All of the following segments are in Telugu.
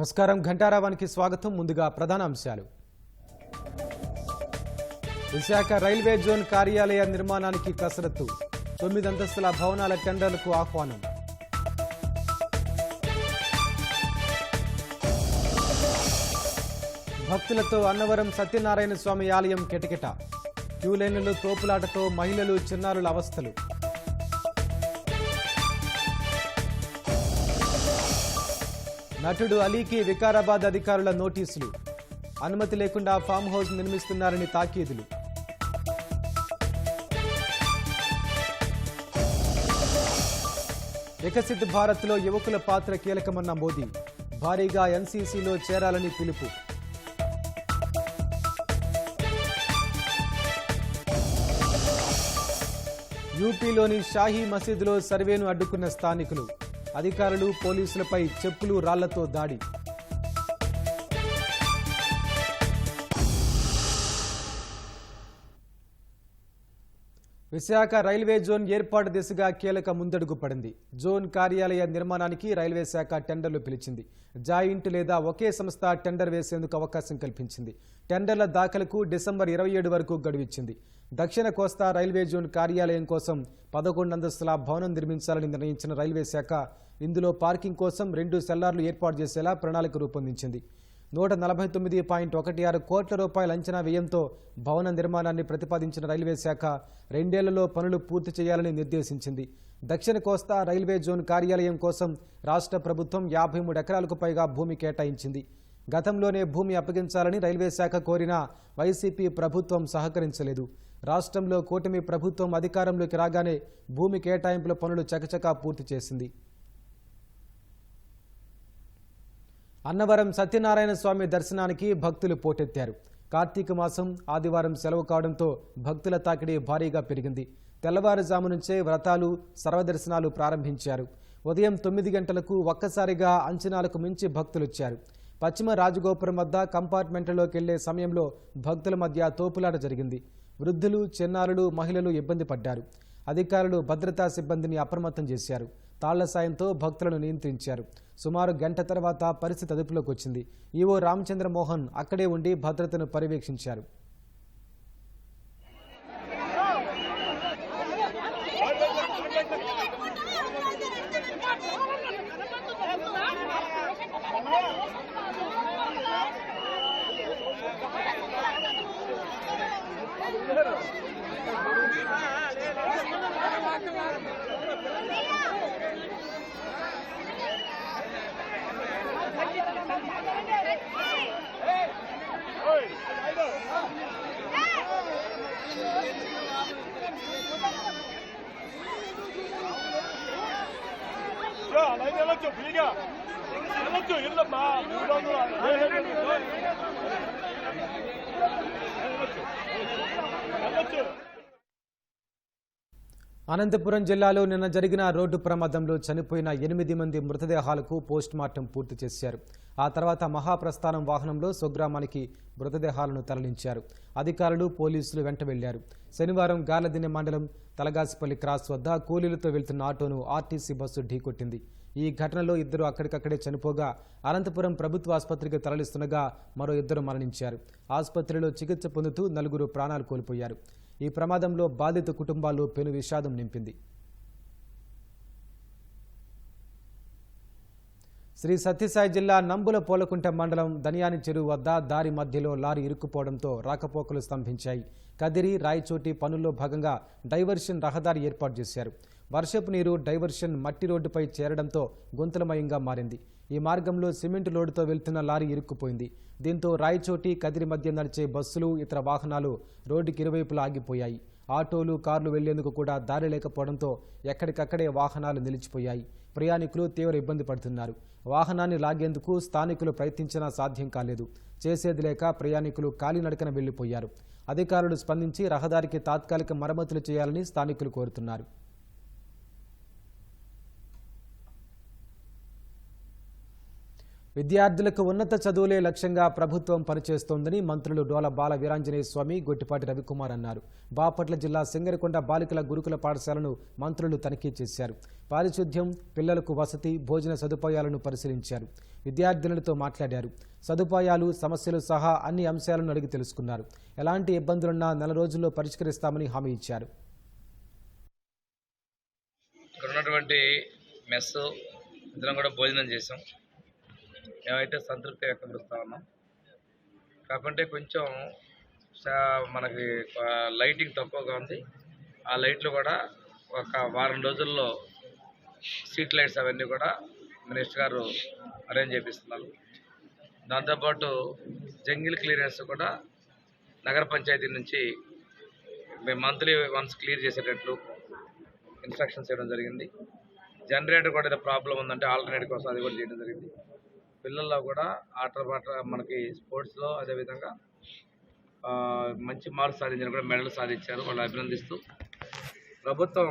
నమస్కారం ఘంటారావానికి స్వాగతం. ముందుగా ప్రధాన అంశాలు. విశాఖ రైల్వే జోన్ కార్యాలయ నిర్మాణానికి కసరత్తు. 9 అంతస్తుల భవనాల టెండర్లకు ఆహ్వానం. భక్తులతో అన్నవరం సత్యనారాయణ స్వామి ఆలయం కిటకిట. క్యూలైన్లలో తోపులాటతో మహిళలు చిన్నారుల అవస్థలు. నటుడు అలీకి వికారాబాద్ అధికారుల నోటీసులు. అనుమతి లేకుండా ఫామ్ హౌస్ నిర్మిస్తున్నారని తాకీదులు. వికసిత్ భారత్లో యువకుల పాత్ర కీలకమన్న మోదీ. భారీగా ఎన్సీసీలో చేరాలని పిలుపు. యూపీలోని షాహీ మసీదులో సర్వేను అడ్డుకున్న స్థానికులు. అధికారులు పోలీసులపై చెప్పులు రాళ్లతో దాడి. విశాఖ రైల్వే జోన్ ఏర్పాటు దిశగా కీలక ముందడుగు పడింది. జోన్ కార్యాలయ నిర్మాణానికి రైల్వే శాఖ టెండర్లు పిలిచింది. జాయింట్ లేదా ఒకే సంస్థ టెండర్ వేసేందుకు అవకాశం కల్పించింది. టెండర్ల దాఖలకు డిసెంబర్ 27 వరకు గడువిచ్చింది. దక్షిణ కోస్తా రైల్వే జోన్ కార్యాలయం కోసం 11 అంతస్తుల భవనం నిర్మించాలని నిర్ణయించిన రైల్వే శాఖ ఇందులో పార్కింగ్ కోసం 2 సెల్లార్లు ఏర్పాటు చేసేలా ప్రణాళిక రూపొందించింది. 149.16 కోట్ల రూపాయల అంచనా వ్యయంతో భవన నిర్మాణాన్ని ప్రతిపాదించిన రైల్వే శాఖ 2 ఏళ్లలో పనులు పూర్తి చేయాలని నిర్దేశించింది. దక్షిణ కోస్తా రైల్వే జోన్ కార్యాలయం కోసం రాష్ట్ర ప్రభుత్వం 53 ఎకరాలకు పైగా భూమి కేటాయించింది. గతంలోనే భూమి అప్పగించాలని రైల్వే శాఖ కోరినా వైసీపీ ప్రభుత్వం సహకరించలేదు. రాష్ట్రంలో కూటమి ప్రభుత్వం అధికారంలోకి రాగానే భూమి కేటాయింపుల పనులు చకచకా పూర్తి చేసింది. అన్నవరం సత్యనారాయణ స్వామి దర్శనానికి భక్తులు పోటెత్తారు. కార్తీక మాసం ఆదివారం సెలవు కావడంతో భక్తుల తాకిడి భారీగా పెరిగింది. తెల్లవారుజాము నుంచే వ్రతాలు సర్వదర్శనాలు ప్రారంభించారు. ఉదయం 9 గంటలకు ఒక్కసారిగా అంచనాలకు మించి భక్తులొచ్చారు. పశ్చిమ రాజగోపురం వద్ద కంపార్ట్మెంట్లలోకి వెళ్లే సమయంలో భక్తుల మధ్య తోపులాట జరిగింది. వృద్ధులు, చిన్నారులు, మహిళలు ఇబ్బంది పడ్డారు. అధికారులు భద్రతా సిబ్బందిని అప్రమత్తం చేశారు. తాళ్ల సాయంతో భక్తులను నియంత్రించారు. సుమారు గంట తర్వాత పరిస్థితి అదుపులోకి వచ్చింది. ఈవో రామచంద్రమోహన్ అక్కడే ఉండి భద్రతను పర్యవేక్షించారు. అనంతపురం జిల్లాలో నిన్న జరిగిన రోడ్డు ప్రమాదంలో చనిపోయిన 8 మంది మృతదేహాలకు పోస్టుమార్టం పూర్తి చేశారు. ఆ తర్వాత మహాప్రస్థానం వాహనంలో స్వగ్రామానికి మృతదేహాలను తరలించారు. అధికారులు, పోలీసులు వెంట వెళ్లారు. శనివారం గార్లదిన్నె మండలం తలగాసిపల్లి క్రాస్ వద్ద కూలీలతో వెళ్తున్న ఆటోను ఆర్టీసీ బస్సు ఢీకొట్టింది. ఈ ఘటనలో 2 అక్కడికక్కడే చనిపోగా అనంతపురం ప్రభుత్వ ఆసుపత్రికి తరలిస్తుండగా మరో 2 మరణించారు. ఆసుపత్రిలో చికిత్స పొందుతూ 4 ప్రాణాలు కోల్పోయారు. ఈ ప్రమాదంలో బాధిత కుటుంబాల్లో పెను విషాదం నింపింది. శ్రీ సత్యసాయి జిల్లా నంబుల పోలకుంట మండలం దనియాని చెరువు వద్ద దారి మధ్యలో లారీ ఇరుక్కుపోవడంతో రాకపోకలు స్తంభించాయి. కదిరి రాయచోటి పనుల్లో భాగంగా డైవర్షన్ రహదారి ఏర్పాటు చేశారు. వర్షపు నీరు డైవర్షన్ మట్టి రోడ్డుపై చేరడంతో గుంతలమయంగా మారింది. ఈ మార్గంలో సిమెంట్ లోడుతో వెళ్తున్న లారీ ఇరుక్కుపోయింది. దీంతో రాయచోటి కదిరి మధ్య నడిచే బస్సులు, ఇతర వాహనాలు రోడ్డుకి ఇరువైపులా ఆగిపోయాయి. ఆటోలు, కార్లు వెళ్లేందుకు కూడా దారి లేకపోవడంతో ఎక్కడికక్కడే వాహనాలు నిలిచిపోయాయి. ప్రయాణికులు తీవ్ర ఇబ్బంది పడుతున్నారు. వాహనాన్ని లాగేందుకు స్థానికులు ప్రయత్నించినా సాధ్యం కాలేదు. చేసేది లేక ప్రయాణికులు కాలినడకన వెళ్లిపోయారు. అధికారులు స్పందించి రహదారికి తాత్కాలిక మరమ్మతులు చేయాలని స్థానికులు కోరుతున్నారు. విద్యార్థులకు ఉన్నత చదువులే లక్ష్యంగా ప్రభుత్వం పనిచేస్తోందని మంత్రులు డోల బాల వీరాంజనేయ స్వామి, గొట్టిపాటి రవికుమార్ అన్నారు. బాపట్ల జిల్లా సింగరికొండ బాలికల గురుకుల పాఠశాలను మంత్రులు తనిఖీ చేశారు. పారిశుద్ధ్యం, పిల్లలకు వసతి, భోజన సదుపాయాలను పరిశీలించారు. విద్యార్థినులతో మాట్లాడారు. సదుపాయాలు, సమస్యలు సహా అన్ని అంశాలను అడిగి తెలుసుకున్నారు. ఎలాంటి ఇబ్బందులున్నా నెల రోజుల్లో పరిష్కరిస్తామని హామీ ఇచ్చారు. భోజనం చేసాం. మేమైతే సంతృప్తి వ్యక్తపరుస్తూ ఉన్నాం. కాకుంటే కొంచెం మనకి లైటింగ్ తక్కువగా ఉంది. ఆ లైట్లు కూడా ఒక వారం రోజుల్లో స్ట్రీట్ లైట్స్ అవన్నీ కూడా మినిస్టర్ గారు అరేంజ్ చేపిస్తున్నారు. దాంతోపాటు జంగిల్ క్లియరెన్స్ కూడా నగర పంచాయతీ నుంచి మేము మంత్లీ వన్స్ క్లియర్ చేసేటట్లు ఇన్స్ట్రక్షన్స్ ఇవ్వడం జరిగింది. జనరేటర్ కూడా ఏదో ప్రాబ్లం ఉందంటే ఆల్టర్నేట్ కోసం అది కూడా చేయడం జరిగింది. పిల్లల్లో కూడా మనకి స్పోర్ట్స్లో అదేవిధంగా మంచి మార్క్స్ సాధించిన కూడా మెడల్ సాధించారు. వాళ్ళు అభినందిస్తూ ప్రభుత్వం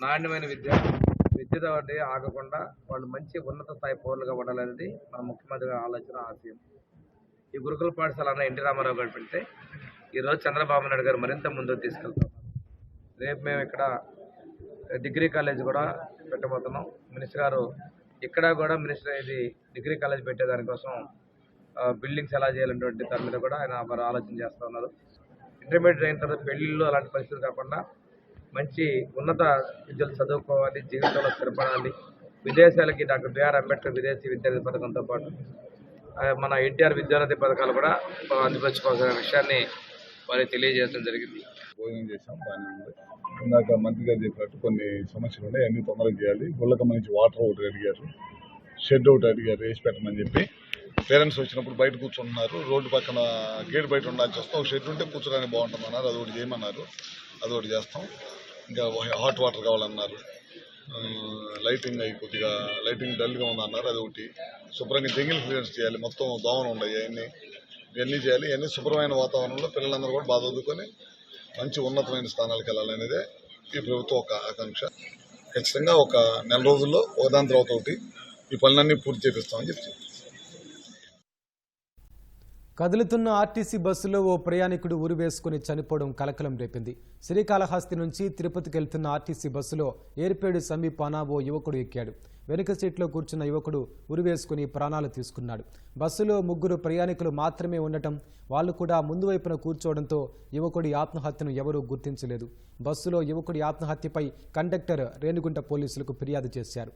నాణ్యమైన విద్యతో ఆగకుండా వాళ్ళు మంచి ఉన్నత స్థాయి పౌరులుగా ఉండాలనేది మన ముఖ్యమంత్రి గారి ఆలోచన, ఆశయం. ఈ గురుకుల పాఠశాల అన్న ఎన్టీ రామారావు గారు పెడితే ఈరోజు చంద్రబాబు నాయుడు గారు మరింత ముందుకు తీసుకెళ్తాం. రేపు మేము ఇక్కడ డిగ్రీ కాలేజ్ కూడా పెట్టబోతున్నాం. మినిస్టర్ గారు ఇక్కడ కూడా ఇది డిగ్రీ కాలేజ్ పెట్టేదానికోసం బిల్డింగ్స్ ఎలా చేయాలనేటువంటి దాని మీద కూడా ఆయన ఆలోచన చేస్తూ ఉన్నారు. ఇంటర్మీడియట్ అయిన తర్వాత పెళ్లిళ్ళు అలాంటి పరిస్థితులు కాకుండా మంచి ఉన్నత విద్యలు చదువుకోవాలి, జీవితంలో స్థిరపడాలి. విదేశాలకి డాక్టర్ బిఆర్ అంబేద్కర్ విదేశీ విద్యార్థి పథకంతో పాటు మన ఎన్టీఆర్ విద్యార్థి పథకాలు కూడా అందిపుచ్చుకోవాల్సిన విషయాన్ని వారికి తెలియజేయడం జరిగింది. భోజనం చేసాం, బాగానే ఉంది. ఇందాక మంత్రి గారు చెప్పినట్టు కొన్ని సమస్యలు ఉన్నాయి, అన్ని తొందరగా చేయాలి. గుళ్ళకమ్మ నుంచి వాటర్ ఒకటి అడిగారు, షెడ్ ఒకటి అడిగారు వేసి పెట్టమని చెప్పి. పేరెంట్స్ వచ్చినప్పుడు బయట కూర్చుంటున్నారు, రోడ్డు పక్కన గేట్ బయట ఉండాల్సి వస్తాం. ఒక షెడ్ ఉంటే కూర్చోడానికి బాగుంటుందన్నారు, అది ఒకటి చేయమన్నారు, అది ఒకటి చేస్తాం. ఇంకా హాట్ వాటర్ కావాలన్నారు. లైటింగ్ అవి కొద్దిగా లైటింగ్ డల్గా ఉందన్నారు, అది ఒకటి. శుభ్రంగా జంగిల్ క్లియరెన్స్ చేయాలి, మొత్తం దోమలు ఉన్నాయి, ఇవన్నీ చేయాలి. ఇవన్నీ శుభ్రమైన వాతావరణంలో పిల్లలందరూ కూడా బాగా చదువుకొని మంచి ఉన్నతమైన స్థానాలకు వెళ్ళాలనేదే ఈ ప్రభుత్వం ఒక ఆకాంక్ష. ఖచ్చితంగా ఒక నెల రోజుల్లో ఒకదాని తర్వాత ఒకటి ఈ పనులన్నీ పూర్తి చేపిస్తామని చెప్తాం. కదులుతున్న ఆర్టీసీ బస్సులో ఓ ప్రయాణికుడు ఉరివేసుకుని చనిపోవడం కలకలం రేపింది. శ్రీకాళహస్తి నుంచి తిరుపతికి వెళ్తున్న ఆర్టీసీ బస్సులో ఏర్పేడు సమీపాన ఓ యువకుడు ఎక్కాడు. వెనుక సీట్లో కూర్చున్న యువకుడు ఉరివేసుకుని ప్రాణాలు తీసుకున్నాడు. బస్సులో 3 ప్రయాణికులు మాత్రమే ఉండటం, వాళ్లు కూడా ముందు వైపున కూర్చోవడంతో యువకుడి ఆత్మహత్యను ఎవరూ గుర్తించలేదు. బస్సులో యువకుడి ఆత్మహత్యపై కండక్టర్ రేణిగుంట పోలీసులకు ఫిర్యాదు చేశారు.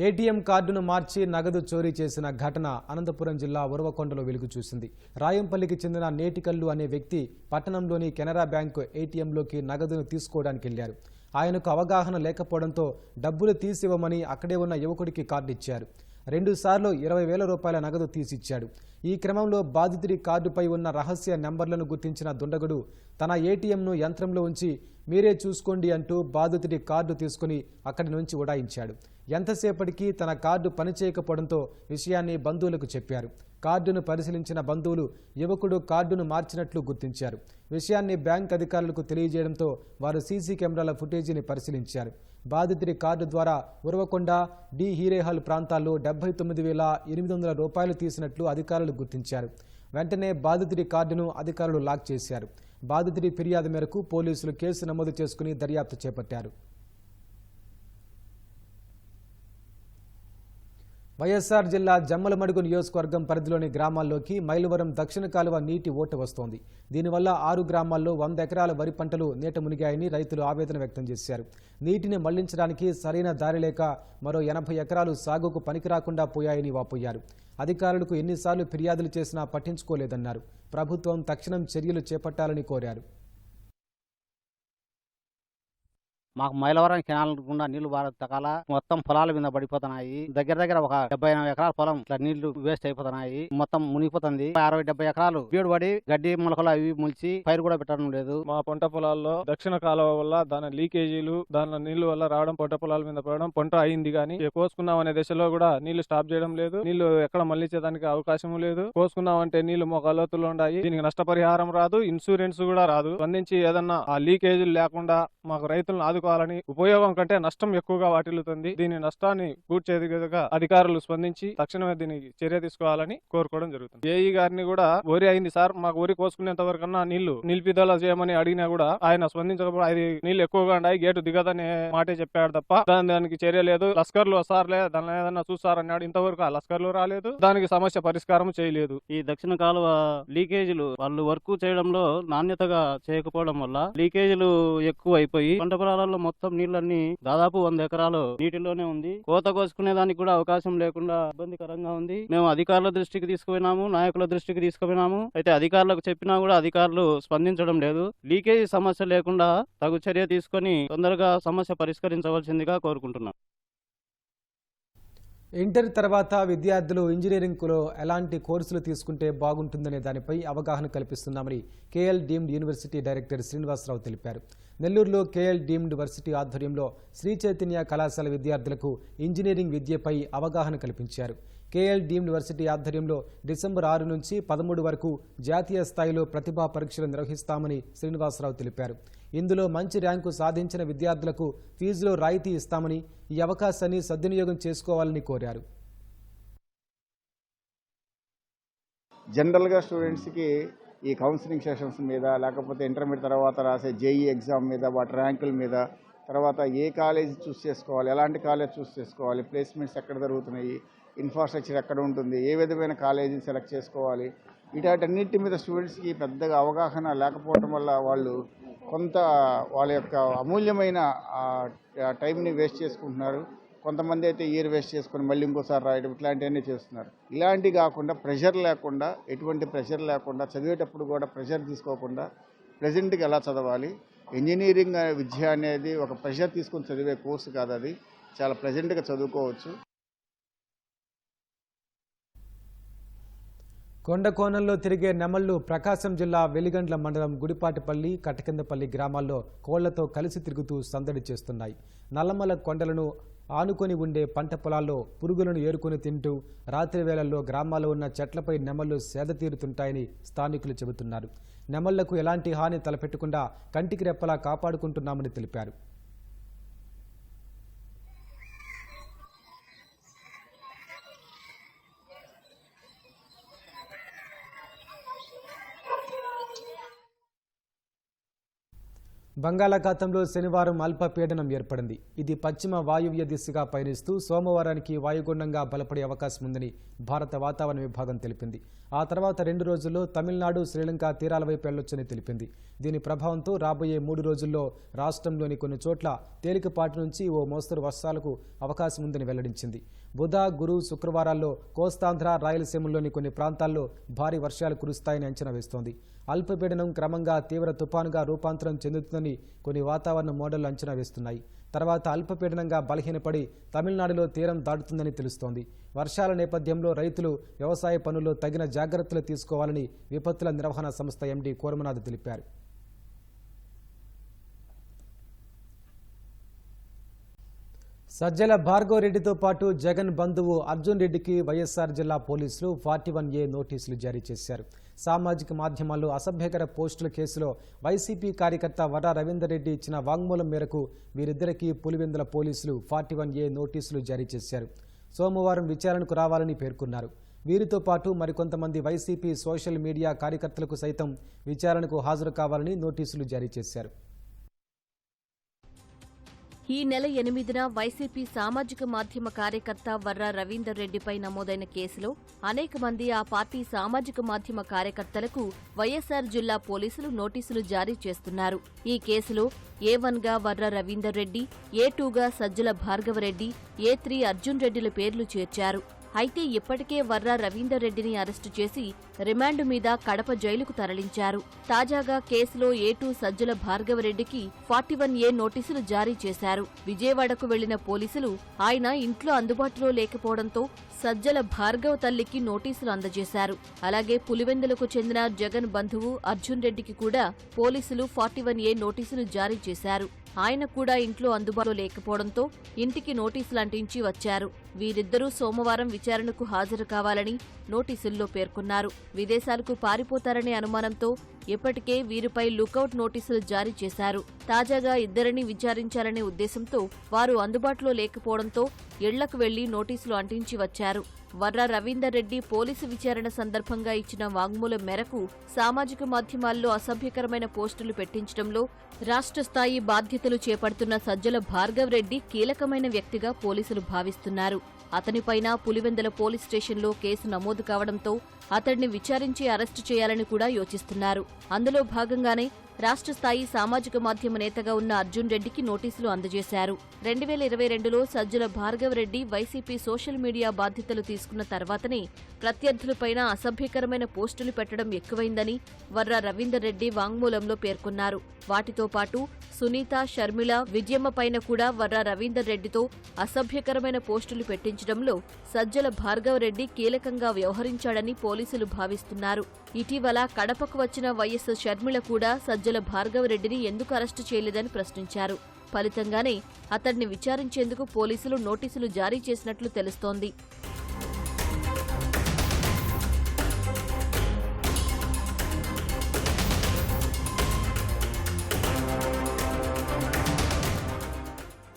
ఏటీఎం కార్డును మార్చి నగదు చోరీ చేసిన ఘటన అనంతపురం జిల్లా ఉరవకొండలో వెలుగు చూసింది. రాయంపల్లికి చెందిన నేటికల్లు అనే వ్యక్తి పట్టణంలోని కెనరా బ్యాంకు ఏటీఎంలోకి నగదును తీసుకోవడానికి వెళ్లారు. ఆయనకు అవగాహన లేకపోవడంతో డబ్బులు తీసివ్వమని అక్కడే ఉన్న యువకుడికి కార్డు ఇచ్చారు. 2 సార్లు 20,000 రూపాయల నగదు తీసిచ్చాడు. ఈ క్రమంలో బాధితుడి కార్డుపై ఉన్న రహస్య నెంబర్లను గుర్తించిన దుండగుడు తన ఏటీఎంను యంత్రంలో ఉంచి మీరే చూసుకోండి అంటూ బాధితుడి కార్డు తీసుకుని అక్కడి నుంచి ఉడాయించాడు. ఎంతసేపటికి తన కార్డు పనిచేయకపోవడంతో విషయాన్ని బంధువులకు చెప్పారు. కార్డును పరిశీలించిన బంధువులు యువకుడు కార్డును మార్చినట్లు గుర్తించారు. విషయాన్ని బ్యాంక్ అధికారులకు తెలియజేయడంతో వారు సీసీ కెమెరాల ఫుటేజీని పరిశీలించారు. బాధితుడి కార్డు ద్వారా ఉరవకొండ, డి హీరేహల్ ప్రాంతాల్లో 79,800 రూపాయలు తీసినట్లు అధికారులు గుర్తించారు. వెంటనే బాధితుడి కార్డును అధికారులు లాక్ చేశారు. బాధితుడి ఫిర్యాదు మేరకు పోలీసులు కేసు నమోదు చేసుకుని దర్యాప్తు చేపట్టారు. వైఎస్ఆర్ జిల్లా జమ్మలమడుగు నియోజకవర్గం పరిధిలోని గ్రామాల్లోకి మైలవరం దక్షిణ కాలువ నీటి ఓట వస్తోంది. దీనివల్ల 6 గ్రామాల్లో 100 ఎకరాల వరి పంటలు నీట మునిగాయని రైతులు ఆవేదన వ్యక్తం చేశారు. నీటిని మళ్లించడానికి సరైన దారి లేక మరో 80 ఎకరాలు సాగుకు పనికిరాకుండా పోయాయని వాపోయారు. అధికారులకు ఎన్నిసార్లు ఫిర్యాదులు చేసినా పట్టించుకోలేదన్నారు. ప్రభుత్వం తక్షణం చర్యలు చేపట్టాలని కోరారు. మాకు మైలవరం కెనాల్ గుండా నీళ్లు తకాల మొత్తం పొలాల మీద పడిపోతున్నాయి. దగ్గర ఒక 70-80 ఎకరాల పొలం ఇట్లా నీళ్లు వేస్ట్ అయిపోతున్నాయి. మొత్తం మునిగిపోతుంది. 60-70 ఎకరాలు బీడు పడి గడ్డి మొలకలు అవి ములిచి పైరు కూడా పెట్టడం లేదు. మా పంట పొలాల్లో దక్షిణ కాలువ వల్ల దాని లీకేజీలు, దాని నీళ్లు వల్ల రావడం, పంట పొలాల మీద పడడం, పంట అయింది కానీ కోసుకున్నాం అనే దశలో కూడా నీళ్లు స్టాప్ చేయడం లేదు. నీళ్లు ఎక్కడ మళ్లించేదానికి అవకాశం లేదు. కోసుకున్నాం అంటే నీళ్లు మొగలోతులు ఉన్నాయి. దీనికి నష్టపరిహారం రాదు, ఇన్సూరెన్స్ కూడా రాదు. స్పందించి ఏదన్నా ఆ లీకేజీలు లేకుండా మాకు రైతులను వాడుకోవాలని, ఉపయోగం కంటే నష్టం ఎక్కువగా వాటిల్లుతుంది. దీని నష్టాన్ని పూడ్చేది విధంగా అధికారులు స్పందించి తక్షణమే దీనికి చర్య తీసుకోవాలని కోరుకోవడం జరుగుతుంది. ఏఈ గారిని కూడా వరి అయింది సార్, మాకు వరి కోసుకునేంత వరకన్నా నీళ్లు నిలిపిదల చేయమని అడిగినా కూడా ఆయన స్పందించకపోతే అది నీళ్లు ఎక్కువగా ఉన్నాయి, గేటు దిగదనే మాటే చెప్పాడు తప్ప దానికి చర్య లేదు. లస్కర్లు వస్తారులే దాన్ని ఏదన్నా చూస్తారన్నాడు, ఇంతవరకు ఆ లస్కర్లు రాలేదు, దానికి సమస్య పరిష్కారం చేయలేదు. ఈ దక్షిణ కాలువ లీకేజీలు వాళ్ళు వర్క్ చేయడంలో నాణ్యతగా చేయకపోవడం వల్ల లీకేజీలు ఎక్కువ అయిపోయి పంట పొలాలలో మొత్తం నీళ్ళన్నీ దాదాపు 100 ఎకరాలు నీటిలోనే ఉంది. కోత కోసుకునే దానికి కూడా అవకాశం లేకుండా ఇబ్బందికరంగా ఉంది. మేము అధికారుల దృష్టికి తీసుకుపోయినాము, నాయకుల దృష్టికి తీసుకుపోయినాము. అయితే అధికారులకు చెప్పినా కూడా అధికారులు స్పందించడం లేదు. లీకేజీ సమస్య లేకుండా తగు చర్య తీసుకొని తొందరగా సమస్య పరిష్కరించవలసిందిగా కోరుకుంటున్నాం. ఇంటర్ తర్వాత విద్యార్థులు ఇంజనీరింగ్లో ఎలాంటి కోర్సులు తీసుకుంటే బాగుంటుందనే దానిపై అవగాహన కల్పిస్తున్నామని KL deemed university director Srinivasarao తెలిపారు. నెల్లూరులో కేఎల్ డీమ్డ్ యూనివర్సిటీ ఆధ్వర్యంలో శ్రీ చైతన్య కళాశాల విద్యార్థులకు ఇంజనీరింగ్ విద్యపై అవగాహన కల్పించారు. కేఎల్ డీమ్డ్ యూనివర్సిటీ ఆధ్వర్యంలో డిసెంబర్ 6 నుంచి 13 వరకు జాతీయ స్థాయిలో ప్రతిభా పరీక్షలు నిర్వహిస్తామని శ్రీనివాసరావు తెలిపారు. ఇందులో మంచి ర్యాంకు సాధించిన విద్యార్థులకు ఫీజులో రాయితీ ఇస్తామని, ఈ అవకాశాన్ని సద్వినియోగం చేసుకోవాలని కోరారు. జనరల్గా స్టూడెంట్స్కి ఈ కౌన్సిలింగ్ సెషన్స్ మీద, లేకపోతే ఇంటర్మీడియట్ తర్వాత రాసే జేఈ ఎగ్జామ్ మీద, వాటి ర్యాంకుల మీద, తర్వాత ఏ కాలేజ్ చూస్ చేసుకోవాలి, ఎలాంటి కాలేజ్ చూస్ చేసుకోవాలి, ప్లేస్మెంట్స్ ఎక్కడ జరుగుతున్నాయి, ఇన్ఫ్రాస్ట్రక్చర్ ఎక్కడ ఉంటుంది, ఏ విధమైన కాలేజీని సెలెక్ట్ చేసుకోవాలి, వీటన్నిటి మీద స్టూడెంట్స్కి పెద్దగా అవగాహన లేకపోవడం వల్ల వాళ్ళు కొంత వాళ్ళ యొక్క అమూల్యమైన టైంని వేస్ట్ చేసుకుంటున్నారు. కొంతమంది అయితే ఇయర్ వేస్ట్ చేసుకొని మళ్ళీ ఇంకోసారి రాయడం ఇట్లాంటివన్నీ చేస్తున్నారు. ఇలాంటివి కాకుండా ప్రెషర్ లేకుండా, ఎటువంటి ప్రెషర్ లేకుండా, చదివేటప్పుడు కూడా ప్రెషర్ తీసుకోకుండా ప్రెజెంట్గా ఎలా చదవాలి. ఇంజనీరింగ్ విద్య అనేది ఒక ప్రెషర్ తీసుకొని చదివే కోర్సు కాదు, అది చాలా ప్రెజెంట్గా చదువుకోవచ్చు. కొండకోణంలో తిరిగే నెమళ్లు ప్రకాశం జిల్లా వెలిగండ్ల మండలం గుడిపాటిపల్లి, కటకిందపల్లి గ్రామాల్లో కోళ్లతో కలిసి తిరుగుతూ సందడి చేస్తున్నాయి. నల్లమల కొండలను ఆనుకొని ఉండే పంట పొలాల్లో పురుగులను ఏరుకొని తింటూ రాత్రి వేళల్లో గ్రామాల్లో ఉన్న చెట్లపై నెమళ్లు సేద తీరుతుంటాయని స్థానికులు చెబుతున్నారు. నెమళ్లకు ఎలాంటి హాని తలపెట్టకుండా కంటికి రెప్పలా కాపాడుకుంటున్నామని తెలిపారు. బంగాళాఖాతంలో శనివారం అల్పపీడనం ఏర్పడింది. ఇది పశ్చిమ వాయువ్య దిశగా పయనిస్తూ సోమవారానికి వాయుగుండంగా బలపడే అవకాశం ఉందని భారత వాతావరణ విభాగం తెలిపింది. ఆ తర్వాత 2 రోజుల్లో తమిళనాడు, శ్రీలంక తీరాల వైపు వెళ్లొచ్చని తెలిపింది. దీని ప్రభావంతో రాబోయే 3 రోజుల్లో రాష్ట్రంలోని కొన్ని చోట్ల తేలికపాటి నుంచి ఓ మోస్తరు వర్షాలకు అవకాశం ఉందని వెల్లడించింది. బుధ, గురు, శుక్రవారాల్లో కోస్తాంధ్ర, రాయలసీమలోని కొన్ని ప్రాంతాల్లో భారీ వర్షాలు కురుస్తాయని అంచనా వేస్తోంది. అల్పపీడనం క్రమంగా తీవ్ర తుపానుగా రూపాంతరం చెందుతుందని కొన్ని వాతావరణ మోడళ్లు అంచనా వేస్తున్నాయి. తర్వాత అల్పపీడనంగా బలహీనపడి తమిళనాడులో తీరం దాటుతుందని తెలుస్తోంది. వర్షాల నేపథ్యంలో రైతులు వ్యవసాయ పనుల్లో తగిన జాగ్రత్తలు తీసుకోవాలని విపత్తుల నిర్వహణ సంస్థ ఎండీ కోరమనాథ్ తెలిపారు. సజ్జల భార్గవ్ రెడ్డితో పాటు జగన్ బంధువు అర్జున్ రెడ్డికి వైఎస్ఆర్ జిల్లా పోలీసులు 41A నోటీసులు జారీ చేశారు. సామాజిక మాధ్యమాల్లో అసభ్యకర పోస్టుల కేసులో వైసీపీ కార్యకర్త వర రవీందర్ రెడ్డి ఇచ్చిన వాంగ్మూలం మేరకు వీరిద్దరికీ పులివెందుల పోలీసులు 41A నోటీసులు జారీ చేశారు. సోమవారం విచారణకు రావాలని పేర్కొన్నారు. వీరితో పాటు మరికొంతమంది వైసీపీ సోషల్ మీడియా కార్యకర్తలకు సైతం విచారణకు హాజరు కావాలని నోటీసులు జారీ చేశారు. ఈ నెల 8న వైసీపీ సామాజిక మాధ్యమ కార్యకర్త వర్ర రవీందర్ రెడ్డిపై నమోదైన కేసులో అనేక మంది ఆ పార్టీ సామాజిక మాధ్యమ కార్యకర్తలకు వైఎస్ఆర్ జిల్లా పోలీసులు నోటీసులు జారీ చేస్తున్నారు. ఈ కేసులో A1గా వర్ర రవీందర్ రెడ్డి, A2గా సజ్జల భార్గవరెడ్డి, A3 అర్జున్ రెడ్డిల పేర్లు చేర్చారు. అయితే ఇప్పటికే వర్ర రవీందర్ రెడ్డిని అరెస్టు చేసి రిమాండు మీద కడప జైలుకు తరలించారు. తాజాగా కేసులో A2 సజ్జల భార్గవరెడ్డికి 41A నోటీసులు జారీ చేశారు. విజయవాడకు వెళ్లిన పోలీసులు ఆయన ఇంట్లో అందుబాటులో లేకపోవడంతో సజ్జల భార్గవ తల్లికి నోటీసులు అందజేశారు. అలాగే పులివెందులకు చెందిన జగన్ బంధువు అర్జున్ రెడ్డికి కూడా పోలీసులు 41A నోటీసులు జారీ చేశారు. ఆయన కూడా ఇంట్లో అందుబాటులో లేకపోవడంతో ఇంటికి నోటీసులు అంటించి వచ్చారు. వీరిద్దరూ సోమవారం విచారణకు హాజరు కావాలని నోటీసుల్లో పేర్కొన్నారు. విదేశాలకు పారిపోతారనే అనుమానంతో ఇప్పటికే వీరిపై లుకౌట్ నోటీసులు జారీ చేశారు. తాజాగా ఇద్దరిని విచారించాలనే ఉద్దేశంతో వారు అందుబాటులో లేకపోవడంతో ఇళ్లకు వెళ్లి నోటీసులు అంటించి వచ్చారు. వర్ర రవీందర్ రెడ్డి పోలీసు విచారణ సందర్భంగా ఇచ్చిన వాంగ్మూలం మేరకు సామాజిక మాధ్యమాల్లో అసభ్యకరమైన పోస్టులు పెట్టించడంలో రాష్ట్ర స్థాయి బాధ్యతలు చేపడుతున్న సజ్జల భార్గవ్ రెడ్డి కీలకమైన వ్యక్తిగా పోలీసులు భావిస్తున్నారు. అతనిపైన పులివెందుల పోలీస్ స్టేషన్లో కేసు నమోదు కావడంతో అతడిని విచారించి అరెస్టు చేయాలని కూడా యోచిస్తున్నారు. అందులో భాగంగానే రాష్ట్ర స్థాయి సామాజిక మాధ్యమ నేతగా ఉన్న అర్జున్ రెడ్డికి నోటీసులు అందజేశారు. 2022లో Sajjala Bhargav Reddy YCP social media బాధ్యతలు తీసుకున్న తర్వాతనే ప్రత్యర్థులపైన అసభ్యకరమైన పోస్టులు పెట్టడం ఎక్కువైందని వర్ర రవీందర్ రెడ్డి వాంగ్మూలంలో పేర్కొన్నారు. వాటితో పాటు సునీత, షర్మిల, విజయమ్మపైన కూడా వర్ర రవీందర్ రెడ్డితో అసభ్యకరమైన పోస్టులు పెట్టించడంలో సజ్జల భార్గవ్ రెడ్డి కీలకంగా వ్యవహరించాడని పోలీసులు భావిస్తున్నారు. ఇటీవల కడపకు వచ్చిన వైఎస్ షర్మిల కూడా సజ్జల భార్గవ్ రెడ్డిని ఎందుకు అరెస్టు చేయలేదని ప్రశ్నించారు. ఫలితంగానే అతడిని విచారించేందుకు పోలీసులు నోటీసులు జారీ చేసినట్లు తెలుస్తోంది.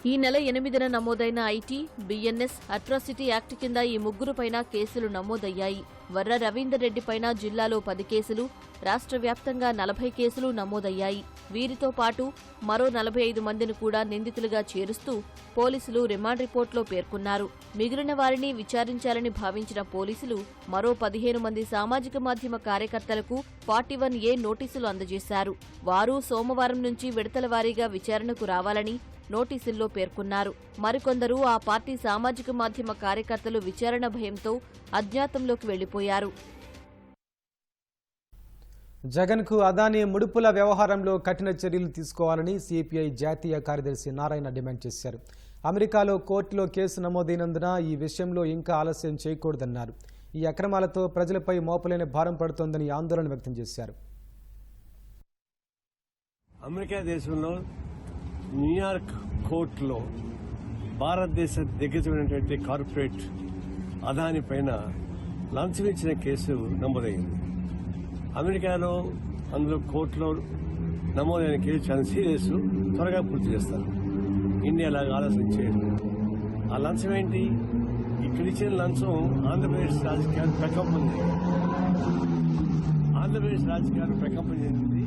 ఈ నెల 8న నమోదైన ఐటీ, బిఎన్ఎస్, అట్రాసిటీ యాక్ట్ కింద ఈ ముగ్గురుపైన కేసులు నమోదయ్యాయి. వర్ర రవీందర్ రెడ్డిపైన జిల్లాలో 10 కేసులు, రాష్ట్ర వ్యాప్తంగా 40 కేసులు నమోదయ్యాయి. వీరితో పాటు మరో 45 మందిని కూడా నిందితులుగా చేరుస్తూ పోలీసులు రిమాండ్ రిపోర్టులో పేర్కొన్నారు. మిగిలిన వారిని విచారించాలని భావించిన పోలీసులు మరో 15 మంది సామాజిక మాధ్యమ కార్యకర్తలకు 41A నోటీసులు అందజేశారు. వారు సోమవారం నుంచి విడతల వారీగా విచారణకు రావాలని నోటీసుల్లో పేర్కొన్నారు. మరికొందరు ఆ పార్టీ సామాజిక మాధ్యమ కార్యకర్తలు విచారణ భయంతో అజ్ఞాతంలోకి వెళ్లిపోయారు. జగన్కు అదానీ ముడుపుల వ్యవహారంలో కఠిన చర్యలు తీసుకోవాలని సిపిఐ జాతీయ కార్యదర్శి నారాయణ డిమాండ్ చేశారు. అమెరికాలో కోర్టులో కేసు నమోదైనందున ఈ విషయంలో ఇంకా ఆలస్యం చేయకూడదన్నారు. ఈ అక్రమాలతో ప్రజలపై మోపలేని భారం పడుతోందని ఆందోళన వ్యక్తం చేశారు. అమెరికా దేశంలో న్యూయార్క్ కోర్టులో భారతదేశ దిగ్గజమైనటువంటి కార్పొరేట్ అదాని పైన లంచం ఇచ్చిన కేసు నమోదైంది. అమెరికాలో అందులో కోర్టులో నమోదైన కేసు చాలా సీరియస్, త్వరగా పూర్తి చేస్తారు. ఇండియాలాగా ఆలస్యం చేయదు. ఆ లంచం ఏంటి? ఇక్కడ ఇచ్చిన లంచం ఆంధ్రప్రదేశ్ రాజకీయాలు ప్రకంపన చెందింది. ఆంధ్రప్రదేశ్ రాజకీయాలు ప్రకంపన చెందింది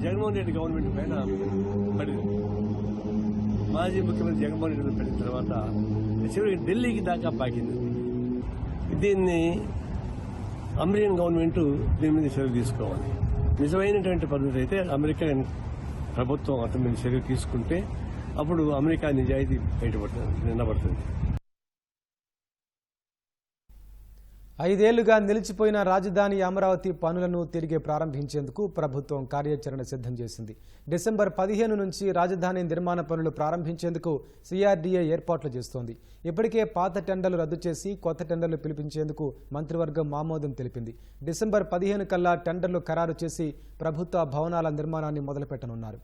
జగన్మోహన్ రెడ్డి గవర్నమెంట్ పైన పడింది. మాజీ ముఖ్యమంత్రి జగన్మోహన్ రెడ్డి పడిన తర్వాత చివరికి ఢిల్లీకి దాకా పాకింది. దీన్ని అమెరికన్ గవర్నమెంట్ దీని మీద చర్య తీసుకోవాలి. నిజమైనటువంటి పద్ధతి అయితే అమెరికన్ ప్రభుత్వం అతని మీద చర్య తీసుకుంటే అప్పుడు అమెరికా నిజాయితీ నిలబడుతుంది. 5 ఏళ్లుగా నిలిచిపోయిన రాజధాని అమరావతి పనులను తిరిగి ప్రారంభించేందుకు ప్రభుత్వం కార్యాచరణ సిద్ధం చేసింది. డిసెంబర్ 15 నుంచి రాజధాని నిర్మాణ పనులు ప్రారంభించేందుకు సిఆర్డీఏ ఏర్పాట్లు చేస్తోంది. ఇప్పటికే పాత టెండర్లు రద్దు చేసి కొత్త టెండర్లు పిలిపించేందుకు మంత్రివర్గం ఆమోదం తెలిపింది. డిసెంబర్ 15 కల్లా టెండర్లు ఖరారు చేసి ప్రభుత్వ భవనాల నిర్మాణాన్ని మొదలుపెట్టనున్నారు.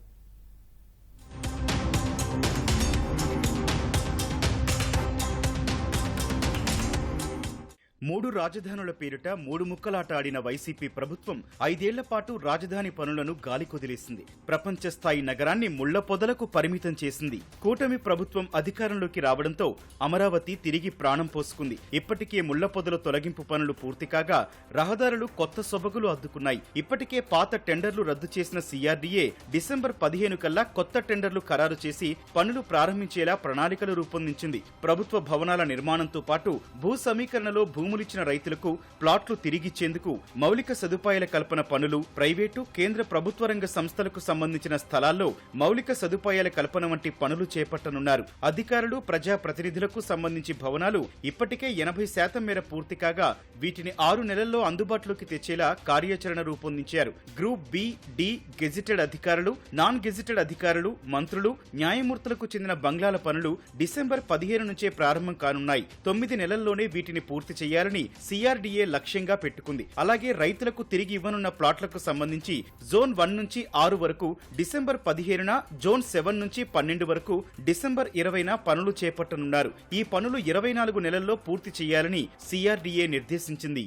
3 రాజధానుల పేరిట 3 ముక్కలాట ఆడిన వైసీపీ ప్రభుత్వం 5 ఏళ్ల పాటు రాజధాని పనులను గాలికొదిలేసింది. ప్రపంచ స్థాయి నగరాన్ని ముళ్ల పొదలకు పరిమితం చేసింది. కూటమి ప్రభుత్వం అధికారంలోకి రావడంతో అమరావతి తిరిగి ప్రాణం పోసుకుంది. ఇప్పటికే ముళ్ల పొదల తొలగింపు పనులు పూర్తి కాగా రహదారులు కొత్త సొబగులు అద్దుకున్నాయి. ఇప్పటికే పాత టెండర్లు రద్దు చేసిన సిఆర్డీఏ డిసెంబర్ 15 కల్లా కొత్త టెండర్లు ఖరారు చేసి పనులు ప్రారంభించేలా ప్రణాళికలు రూపొందించింది. ప్రభుత్వ భవనాల నిర్మాణంతో పాటు భూ సమీకరణలో భూములిచ్చిన రైతులకు ప్లాట్లు తిరిగిచ్చేందుకు మౌలిక సదుపాయాల కల్పన పనులు, ప్రైవేటు, కేంద్ర ప్రభుత్వ రంగ సంస్థలకు సంబంధించిన స్థలాల్లో మౌలిక సదుపాయాల కల్పన వంటి పనులు చేపట్టనున్నారు. అధికారులు, ప్రజా ప్రతినిధులకు సంబంధించి భవనాలు ఇప్పటికే 80% మేర పూర్తి కాగా వీటిని 6 నెలల్లో అందుబాటులోకి తెచ్చేలా కార్యాచరణ రూపొందించారు. గ్రూప్ బి, డి గెజిటెడ్ అధికారులు, నాన్ గెజిటెడ్ అధికారులు, మంత్రులు, న్యాయమూర్తులకు చెందిన బంగ్లాల పనులు డిసెంబర్ 15 నుంచే ప్రారంభం కానున్నాయి. 9 నెలల్లోనే వీటిని పూర్తి చేయాలని సిఆర్డీఏ లక్ష్యంగా పెట్టుకుంది. అలాగే రైతులకు తిరిగి ఇవ్వనున్న ప్లాట్లకు సంబంధించి జోన్ 1 నుంచి 6 వరకు డిసెంబర్ 15న, జోన్ 7 నుంచి 12 వరకు డిసెంబర్ 20న పనులు చేపట్టనున్నారు. ఈ పనులు 24 నెలల్లో పూర్తి చేయాలని సిఆర్డీఏ నిర్దేశించింది.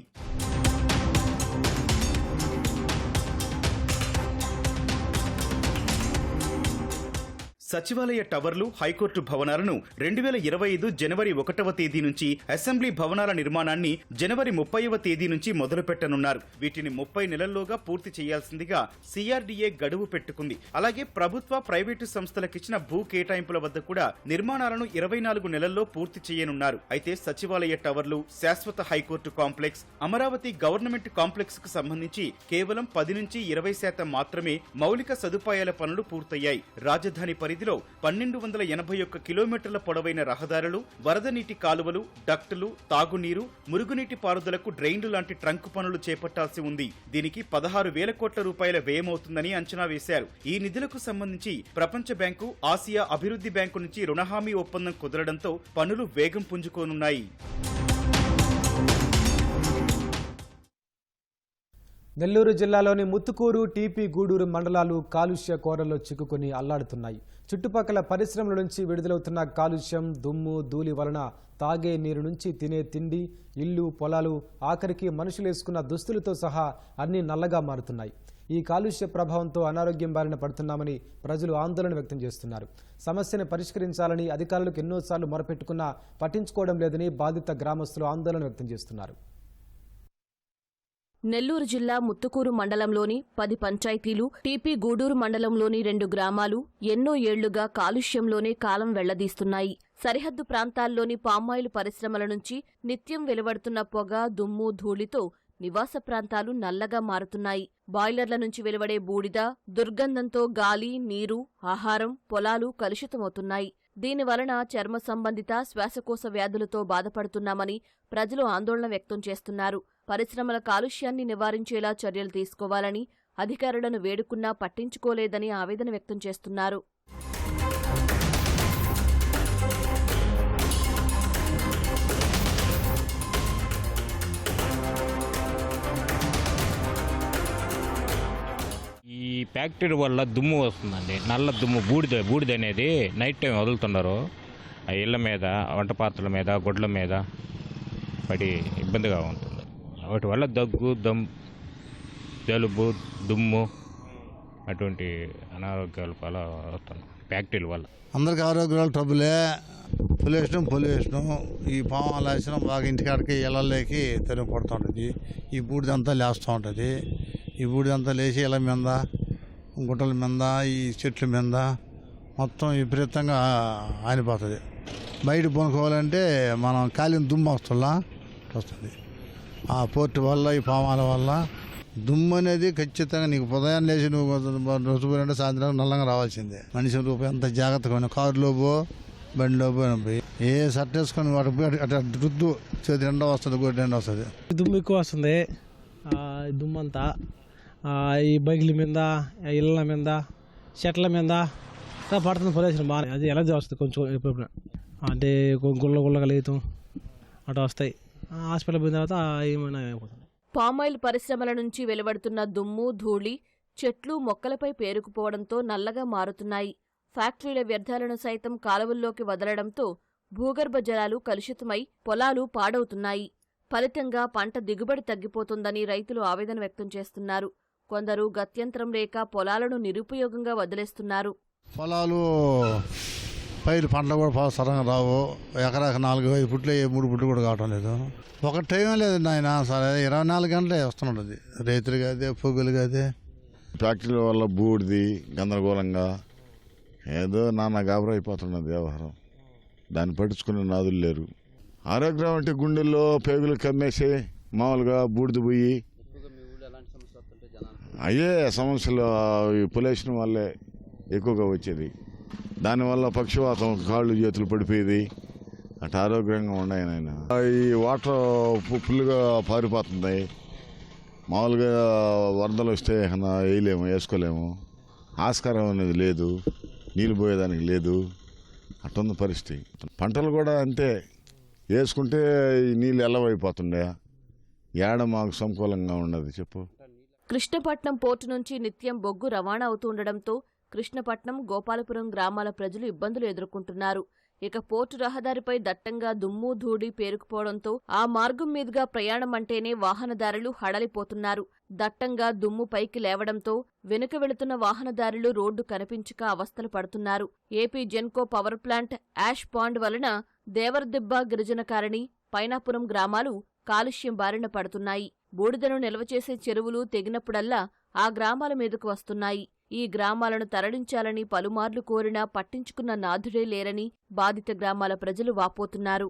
సచివాలయ టవర్లు, హైకోర్టు భవనాలను 2025 జనవరి 1వ తేదీ నుంచి, అసెంబ్లీ భవనాల నిర్మాణాన్ని జనవరి 30వ తేదీ నుంచి మొదలుపెట్టనున్నారు. వీటిని 30 నెలల్లోగా పూర్తి చేయాల్సిందిగా CRDA గడువు పెట్టుకుంది. అలాగే ప్రభుత్వ, ప్రైవేటు సంస్థలకిచ్చిన భూ కేటాయింపుల వద్ద కూడా నిర్మాణాలను 24 నెలల్లో పూర్తి చేయనున్నారు. అయితే సచివాలయ టవర్లు, శాశ్వత high court complex, Amaravati government complex కు సంబంధించి కేవలం 10 నుంచి 20% మాత్రమే మౌలిక సదుపాయాల పనులు పూర్తయ్యాయి. రాజధాని పరిధిలో 1281 కిలోమీటర్ల పొడవైన రహదారులు, వరద నీటి కాలువలు, డక్టులు, తాగునీరు, మురుగునీటి పారుదలకు డ్రైన్లు లాంటి ట్రంక్ పనులు చేపట్టాల్సి ఉంది. దీనికి 16,000 కోట్ల రూపాయల వ్యయమవుతుందని అంచనా వేశారు. ఈ నిధులకు సంబంధించి ప్రపంచ బ్యాంకు, ఆసియా అభివృద్ధి బ్యాంకు నుంచి రుణహామీ ఒప్పందం కుదరడంతో పనులు వేగం పుంజుకోనున్నాయి. నెల్లూరు జిల్లాలోని ముత్తుకూరు, టీపీ గూడూరు మండలాలు కాలుష్య కోరల్లో చిక్కుకుని అల్లాడుతున్నాయి. చుట్టుపక్కల పరిశ్రమల నుంచి విడుదలవుతున్న కాలుష్యం, దుమ్ము, ధూళి వలన తాగే నీరు నుంచి తినే తిండి, ఇల్లు, పొలాలు, ఆఖరికి మనుషులేసుకున్న దుస్తులతో సహా అన్నీ నల్లగా మారుతున్నాయి. ఈ కాలుష్య ప్రభావంతో అనారోగ్యం బారిన పడుతున్నామని ప్రజలు ఆందోళన వ్యక్తం చేస్తున్నారు. సమస్యను పరిష్కరించాలని అధికారులకు ఎన్నోసార్లు మొరపెట్టుకున్నా పట్టించుకోవడం లేదని బాధిత గ్రామస్తులు ఆందోళన వ్యక్తం చేస్తున్నారు. నెల్లూరు జిల్లా ముత్తుకూరు మండలంలోని 10 పంచాయతీలు, టీపీ గూడూరు మండలంలోని 2 గ్రామాలు ఎన్నో ఏళ్లుగా కాలుష్యంలోనే కాలం వెళ్లదీస్తున్నాయి. సరిహద్దు ప్రాంతాల్లోని పామాయిల్ పరిశ్రమల నుంచి నిత్యం వెలువడుతున్న పొగ, దుమ్ము, ధూళితో నివాస ప్రాంతాలు నల్లగా మారుతున్నాయి. బాయిలర్ల నుంచి వెలువడే బూడిద, దుర్గంధంతో గాలి, నీరు, ఆహారం, పొలాలు కలుషితమవుతున్నాయి. దీనివలన చర్మ సంబంధిత, శ్వాసకోశ వ్యాధులతో బాధపడుతున్నామని ప్రజలు ఆందోళన వ్యక్తం చేస్తున్నారు. పరిశ్రమల కాలుష్యాన్ని నివారించేలా చర్యలు తీసుకోవాలని అధికారులను వేడుకున్నా పట్టించుకోలేదని ఆవేదన వ్యక్తం చేస్తున్నారు. ఈ ఫ్యాక్టరీ వల్ల దుమ్ము వస్తుందండి, నల్ల దుమ్ము, బూడిద అనేది నైట్ టైం వదులుతున్నారు. ఆ ఇళ్ల మీద, వంట పాత్రల మీద, గొడ్ల మీద పడి ఇబ్బందిగా ఉంటుంది. వాటి వల్ల దగ్గు, జలుబు, దుమ్ము అటువంటి అనారోగ్యాల వల్ల వస్తున్నాయి ఫ్యాక్టరీల వల్ల. అందరికి ఆరోగ్యాలు ట్రబులే. పొల్యూషను ఈ పాములు వేసిన బాగా ఇంటికాడికి ఇళ్ళలోకి తెరుగు పడుతూ ఉంటుంది. ఈ బూడిదంతా లేస్తూ ఉంటుంది. ఈ బూడిదంతా లేచి ఇళ్ళ మీద, గుట్టల మీద, ఈ చెట్ల మీద మొత్తం విపరీతంగా ఆనిపోతుంది. బయట పొనుకోవాలంటే మనం కాలిన దుమ్ము వస్తుంది. ఆ పోర్టు వల్ల, ఈ పామాల వల్ల దుమ్ము అనేది ఖచ్చితంగా నీకు ఉదయాన్నే లేచి నువ్వు రుచిపోయినట్టు సాయంత్రం నల్లంగా రావాల్సిందే. మనిషి రూపాయి అంత జాగ్రత్తగా కారులో బండిలో పోయి ఏ షర్ట్ వేసుకొని వాటి అట్లా రుద్దు చేతి నిండా వస్తుంది, గొడ్డు నిండా వస్తుంది. దుమ్ము ఎక్కువ వస్తుంది. దుమ్ము అంతా ఈ బైకుల మీద, ఇళ్ళ మీద, చెట్ల మీద పడుతుంది. పొల్యూషన్ బాగా అది ఎలర్జీ వస్తుంది కొంచెం ఎప్పుడు, అంటే గుళ్ళగా లేదు అట్లా వస్తాయి. హాస్పిటల్ పోయిన తర్వాత ఏమైనా అయిపోతుంది. పామాయిల్ పరిశ్రమల నుంచి వెలువడుతున్న దుమ్ము, ధూళి చెట్లు, మొక్కలపై పేరుకుపోవడంతో నల్లగా మారుతున్నాయి. ఫ్యాక్టరీల వ్యర్థాలను సైతం కాలువల్లోకి వదలడంతో భూగర్భ జలాలు కలుషితమై పొలాలు పాడవుతున్నాయి. ఫలితంగా పంట దిగుబడి తగ్గిపోతుందని రైతులు ఆవేదన వ్యక్తం చేస్తున్నారు. కొందరు గత్యంతరం లేక పొలాలను నిరుపయోగంగా వదిలేస్తున్నారు. పొలాలు పైరు పంటలు కూడా సరంగా రావు. ఎకరాకి 4-5 పుట్లు, 3 పుట్లు కూడా కావటం లేదు. ఒక టైం లేదు నాయన, సరే 24 గంటలే వస్తున్నది. రైతులు కాదే, పొగులు కాదే. ఫ్యాక్టరీల వల్ల బూడిది గందరగోళంగా ఏదో నాన్న గాబరా అయిపోతున్నది వ్యవహారం. దాన్ని పట్టించుకునే నాదులు లేరు. ఆరోగ్యం అంటే గుండెల్లో పేగులు కమ్మేసి మామూలుగా బూడిద పోయి అయ్యే సమస్యలు ఈ పొల్యూషన్ వల్లే ఎక్కువగా వచ్చేది. దానివల్ల పక్షవాతం, కాళ్ళు చేతులు పడిపోయేది. అటు ఆరోగ్యంగా ఉన్నాయి నాయన. ఈ వాటర్ ఫుల్గా పారిపోతుంది. మామూలుగా వరదలు వస్తే వేసుకోలేము. ఆస్కారం అనేది లేదు, నీళ్ళు పోయేదానికి లేదు. అట్టుంది పరిస్థితి. పంటలు కూడా అంతే, వేసుకుంటే నీళ్ళు ఎల్లవైపోతుండే. ఏడ మాకు సంకూలంగా ఉండదు చెప్పు. కృష్ణపట్నం పోర్టు నుంచి నిత్యం బొగ్గు రవాణా అవుతుండటంతో కృష్ణపట్నం, గోపాలపురం గ్రామాల ప్రజలు ఇబ్బందులు ఎదుర్కొంటున్నారు. ఇక పోర్టు రహదారిపై దట్టంగా దుమ్ము ధూళి పేరుకుపోవడంతో ఆ మార్గం మీదుగా ప్రయాణం అంటేనే వాహనదారులు హడలిపోతున్నారు. దట్టంగా దుమ్ము పైకి లేవడంతో వెనుక వెళుతున్న వాహనదారులు రోడ్డు కనిపించక అవస్థలు పడుతున్నారు. AP Genco power plant ash pond వలన దేవరదిబ్బ గిరిజన కాలనీ, పైనాపురం గ్రామాలు కాలుష్యం బారిన పడుతున్నాయి. బూడిదను నిల్వ చేసే చెరువులు తెగినప్పుడల్లా ఆ గ్రామాల మీదకు వస్తున్నాయి. ఈ గ్రామాలను తరలించాలని పలుమార్లు కోరినా పట్టించుకున్న నాథుడే లేరని బాధిత గ్రామాల ప్రజలు వాపోతున్నారు.